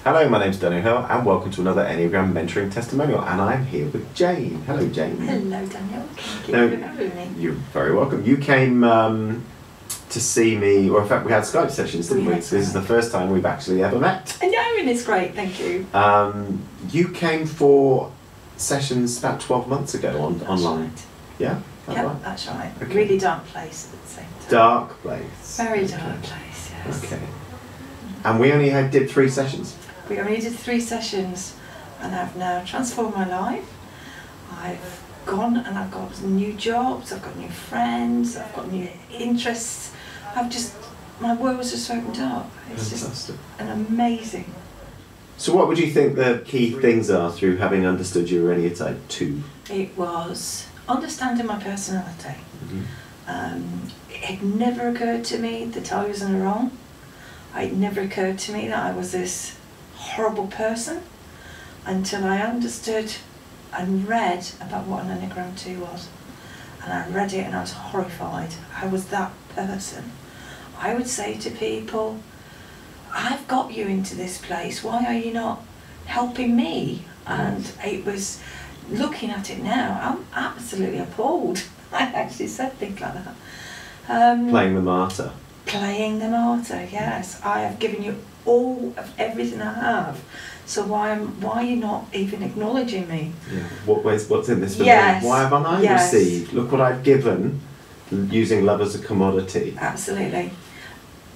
Hello, my name's Daniel and welcome to another Enneagram Mentoring Testimonial, and I'm here with Jane. Hello, Jane. Hello, Daniel. Thank you for having me. You're very welcome. You came to see me, or in fact we had Skype sessions, didn't we? This is the first time we've actually ever met. I know, and it's great, thank you. You came for sessions about 12 months ago online. Right. Yeah? Right? That's right. Okay. Really dark place at the same time. Dark place. Very dark place, yes. Okay. And we only did 3 sessions. We only did 3 sessions, and I've now transformed my life. I've gone and I've got new jobs, I've got new friends, I've got new interests. My world's just opened up. It's Fantastic. just an amazing. So what would you think the key things are through having understood your Enneatype 2? It was understanding my personality. Mm-hmm. It had never occurred to me that I was in the wrong. It never occurred to me that I was this horrible person until I understood and read about what an Enneagram 2 was. And I read it and I was horrified. I was that person. I would say to people, I've got you into this place, why are you not helping me? And it was, looking at it now, I'm absolutely appalled. I actually said things like that. Playing the martyr. Playing the martyr, yes. I have given you all of everything I have. So why are you not even acknowledging me? Yeah. What's in this for Yes. me? Why haven't I Yes. received? Look what I've given, using love as a commodity. Absolutely.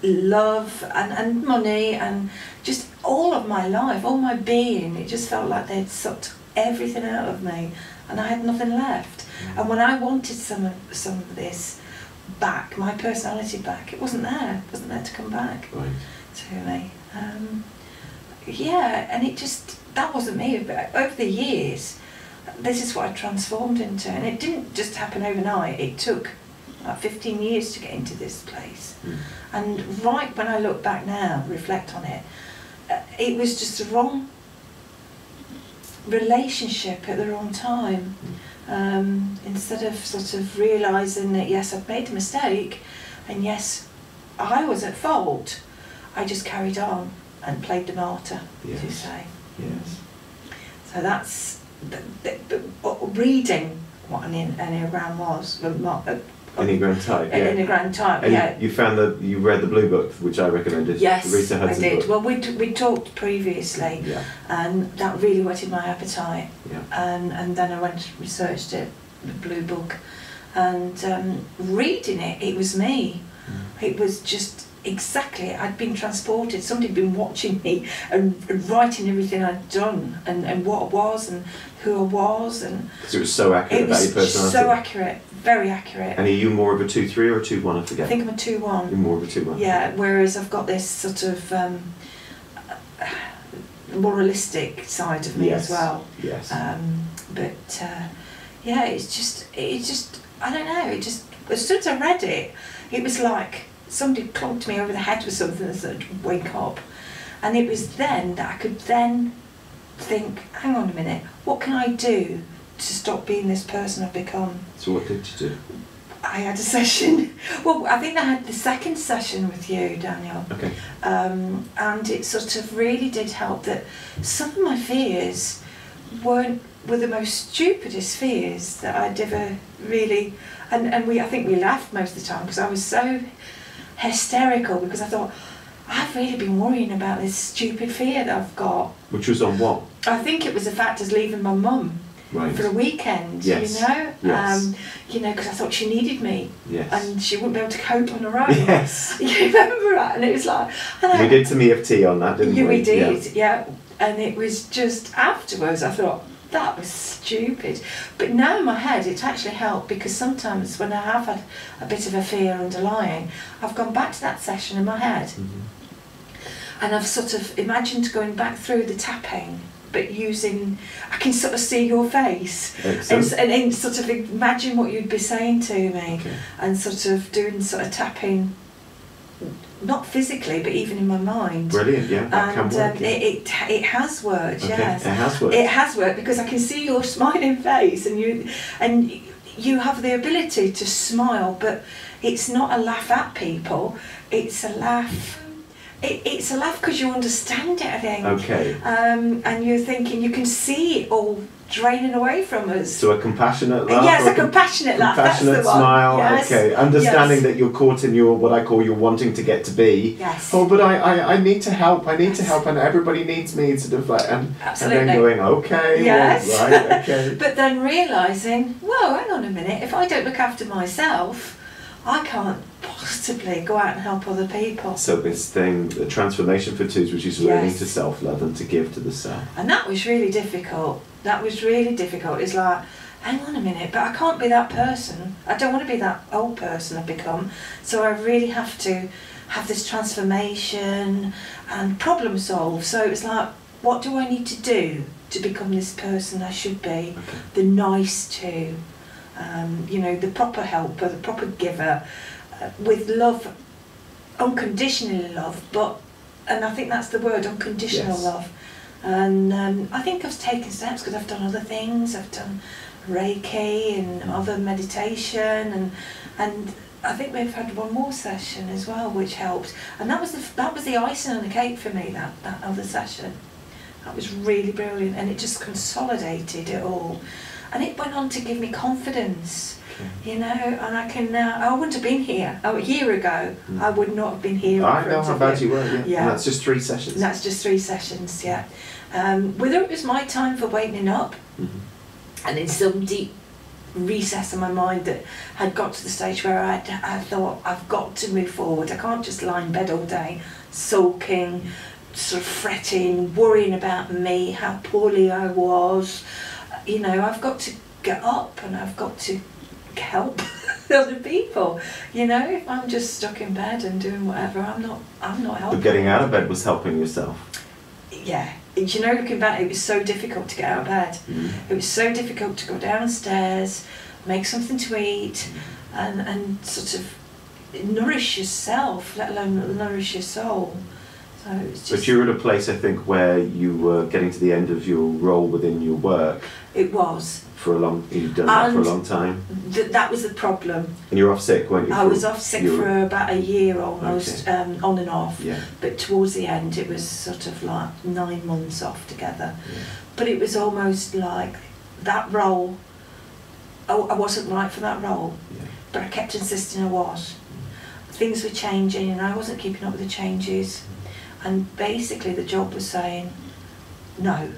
Love and money and just all of my life, all my being, it just felt like they'd sucked everything out of me and I had nothing left. And when I wanted some of this back, my personality back, it wasn't there. It wasn't there to come back to me. Yeah, and it just, that wasn't me. But over the years, this is what I transformed into. And it didn't just happen overnight. It took like 15 years to get into this place. And right when I look back now, reflect on it, it was just the wrong relationship at the wrong time. Instead of sort of realising that yes, I've made a mistake and yes, I was at fault, I just carried on and played the martyr, as you say. Yes. So that's reading what an Enneagram was. Enneagram type. Yeah. Enneagram type. And yeah. you read the blue book, which I recommended. Yes, Rita I Hudson's did. book. Well, we talked previously, Yeah. and that really whetted my appetite. Yeah. And then I went and researched it, the blue book, and reading it, it was me. It was just exactly, I'd been transported. Somebody had been watching me and writing everything I'd done and what I was and who I was, and Because it was so accurate about your personality. So accurate, very accurate. And are you more of a 2-3 or a 2-1? I forget. I think I'm a 2-1. You're more of a 2-1. Yeah, whereas I've got this sort of moralistic side of me as well. Yes. Yeah, it's just, I don't know, it just, as soon as I read it, it was like somebody clonked me over the head with something that said, wake up. And it was then that I could then think, hang on a minute, what can I do to stop being this person I've become? So what did you do? I had a session, well, I think I had the second session with you, Daniel. Okay. And it sort of really did help that some of my fears were the most stupidest fears that I'd ever really, and I think we laughed most of the time because I was so hysterical because I thought, I've really been worrying about this stupid fear that I've got. Which was on what? I think it was the fact of leaving my mum. Right. For a weekend, yes. you know? Yes. You know, because I thought she needed me. Yes. And she wouldn't be able to cope on her own. Yes. You remember that? And it was like... We did some EFT on that, didn't we? We did, yeah. And it was just afterwards, I thought, that was stupid. But now in my head, it actually helped because sometimes when I have had a bit of a fear underlying, I've gone back to that session in my head. And I've sort of imagined going back through the tapping, but using, I can sort of see your face and sort of imagine what you'd be saying to me, and sort of doing sort of tapping, not physically but even in my mind. Brilliant, yeah, that can work. It has worked, yes. It has worked. It has worked because I can see your smiling face and you have the ability to smile, but it's not a laugh at people, it's a laugh It's a laugh because you understand it, I think. Okay. And you're thinking, you can see it all draining away from us. So a compassionate laugh? Yes, a compassionate laugh, that's the one. Compassionate smile, yes. Okay. Understanding that you're caught in your, what I call your wanting to get to be. Yes. Oh, but I need to help, I need to help, and everybody needs me, sort of like, and then going, okay, yes. Well, right, okay. But then realising, whoa, hang on a minute, if I don't look after myself, I can't possibly go out and help other people. So this thing, the transformation for twos, which is learning to self-love and to give to the self. And that was really difficult. That was really difficult. It's like, hang on a minute, but I can't be that person. I don't want to be that old person I've become. So I really have to have this transformation and problem solve. So it's like, what do I need to do to become this person I should be? Okay. The nice to, you know, the proper helper, the proper giver, with love, unconditional love, and I think that's the word, unconditional love. And I think I've taken steps because I've done other things. I've done Reiki and other meditation, and I think we've had one more session as well, which helped. And that was the icing on the cake for me. That other session, that was really brilliant, and it just consolidated it all, and it went on to give me confidence. You know, and I can now. I wouldn't have been here a year ago. I would not have been here. I know how bad you were. Yeah. And that's just 3 sessions. And that's just 3 sessions. Yeah. Whether it was my time for wakening up, and in some deep recess of my mind that had got to the stage where I thought, I've got to move forward. I can't just lie in bed all day, sulking, sort of fretting, worrying about me, how poorly I was. You know, I've got to get up and I've got to help other people. You know, if I'm just stuck in bed and doing whatever, I'm not helping. But getting out of bed was helping yourself. Yeah. You know, looking back, it was so difficult to get out of bed. It was so difficult to go downstairs, make something to eat, and sort of nourish yourself, let alone nourish your soul. So it was just. But you were at a place, I think, where you were getting to the end of your role within your work. It was. You'd done that for a long time. That was the problem. And you were off sick, weren't you? I was off sick for about a year almost, on and off. Yeah. But towards the end, it was sort of like 9 months off together. Yeah. But it was almost like that role. I wasn't right for that role, but I kept insisting I was. Things were changing, and I wasn't keeping up with the changes. And basically, the job was saying no.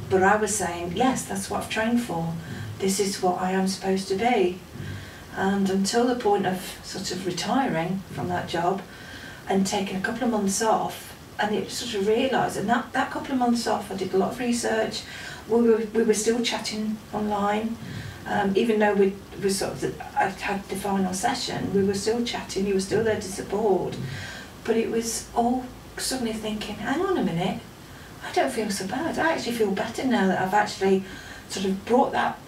But I was saying, yes, that's what I've trained for. This is what I am supposed to be. And until the point of sort of retiring from that job and taking a couple of months off, and it sort of realised, and that couple of months off, I did a lot of research. We were still chatting online, even though I had the final session, we were still chatting, you were still there to support. But it was all suddenly thinking, hang on a minute, I don't feel so bad. I actually feel better now that I've actually sort of brought that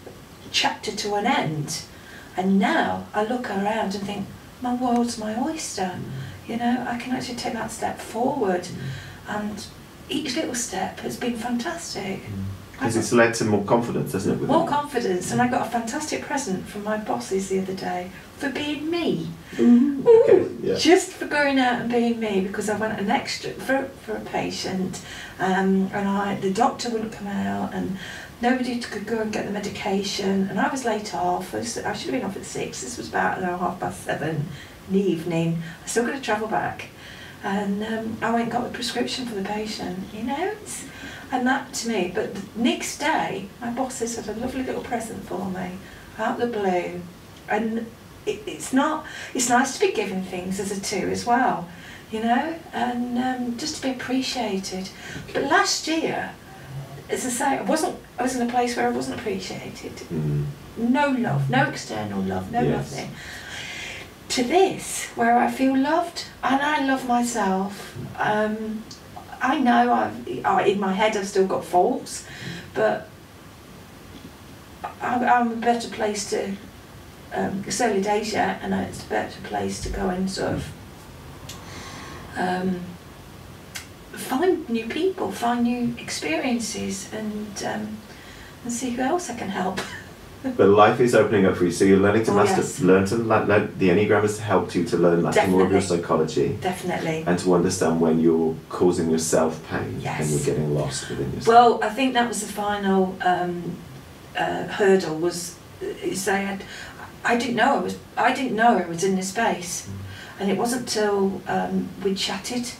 chapter to an end. And now I look around and think, my world's my oyster. You know, I can actually take that step forward. And each little step has been fantastic. Because it's led to more confidence, hasn't it? More confidence, and I got a fantastic present from my bosses the other day for being me. Okay, yeah. Just for going out and being me, because I went an extra for a patient, and the doctor wouldn't come out, and nobody could go and get the medication, and I was late off. I should have been off at 6. This was about 7:30 in the evening. I still got to travel back, and I went and got the prescription for the patient. You know. And that to me, but the next day, my bosses had a lovely little present for me, out of the blue, and it's nice to be given things as a 2 as well, you know, and just to be appreciated. But last year, as I say, I was in a place where I wasn't appreciated. No love, no external love, no nothing. To this, where I feel loved, and I love myself. I know in my head I've still got faults, but I'm a better place to, it's early days yet, and it's a better place to go and sort of find new people, find new experiences, and see who else I can help. But life is opening up for you, so you're learning to yes. learn the Enneagram has helped you to learn more of your psychology. Definitely. And to understand when you're causing yourself pain Yes. and you're getting lost within yourself. Well, I think that was the final hurdle. Was say I didn't know I was in this space, and it wasn't till we chatted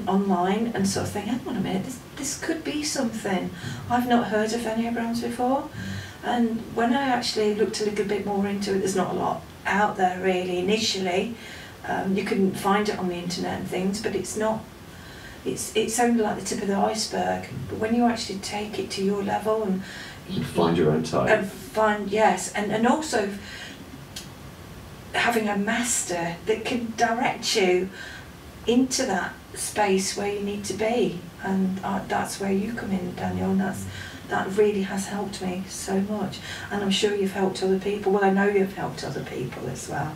online and sort of think, hang on a minute, this could be something. I've not heard of Enneagrams before. And when I actually looked a little bit more into it, there's not a lot out there really initially. You couldn't find it on the internet and things, but it's only like the tip of the iceberg. But when you actually take it to your level and you find your own type. And also having a master that can direct you into that space where you need to be, and that's where you come in, Daniel, and that really has helped me so much, and I'm sure you've helped other people. Well, I know you've helped other people as well,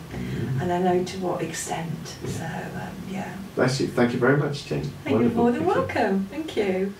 and I know to what extent. So yeah. Bless you. Thank you very much, Jane. You're more than welcome. Thank you.